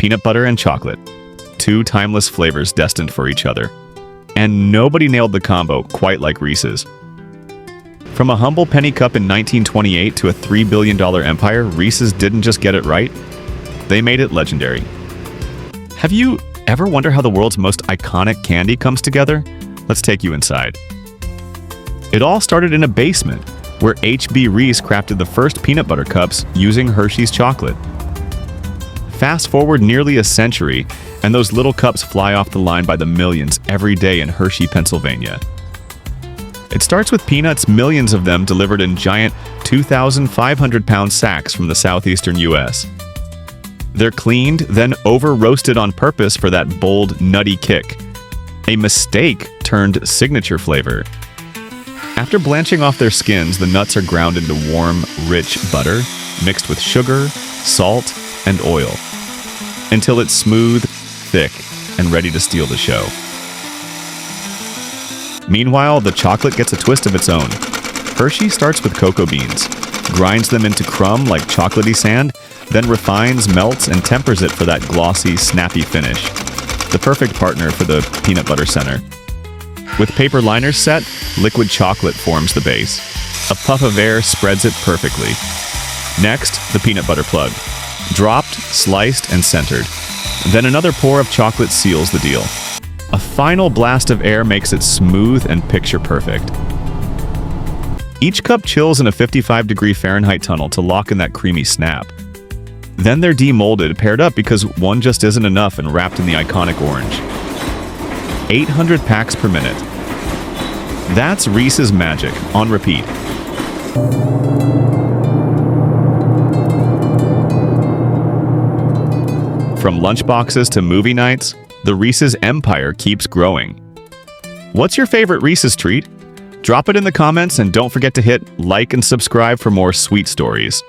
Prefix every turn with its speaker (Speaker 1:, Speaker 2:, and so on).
Speaker 1: Peanut butter and chocolate. Two timeless flavors destined for each other. And nobody nailed the combo quite like Reese's. From a humble penny cup in 1928 to a $3 billion empire, Reese's didn't just get it right, they made it legendary. Have you ever wondered how the world's most iconic candy comes together? Let's take you inside. It all started in a basement, where H.B. Reese crafted the first peanut butter cups using Hershey's chocolate. Fast forward nearly a century, and those little cups fly off the line by the millions every day in Hershey, Pennsylvania. It starts with peanuts, millions of them delivered in giant 2,500-pound sacks from the southeastern U.S. They're cleaned, then over-roasted on purpose for that bold, nutty kick. A mistake turned signature flavor. After blanching off their skins, the nuts are ground into warm, rich butter, mixed with sugar, salt, and oil, until it's smooth, thick, and ready to steal the show. Meanwhile, the chocolate gets a twist of its own. Hershey starts with cocoa beans, grinds them into crumb like chocolatey sand, then refines, melts, and tempers it for that glossy, snappy finish. The perfect partner for the peanut butter center. With paper liners set, liquid chocolate forms the base. A puff of air spreads it perfectly. Next, the peanut butter plug. Dropped, sliced, and centered. Then another pour of chocolate seals the deal. A final blast of air makes it smooth and picture perfect. Each cup chills in a 55-degree Fahrenheit tunnel to lock in that creamy snap. Then they're demolded, paired up because one just isn't enough, and wrapped in the iconic orange. 800 packs per minute. That's Reese's magic, on repeat. From lunchboxes to movie nights, the Reese's empire keeps growing. What's your favorite Reese's treat? Drop it in the comments, and don't forget to hit like and subscribe for more sweet stories.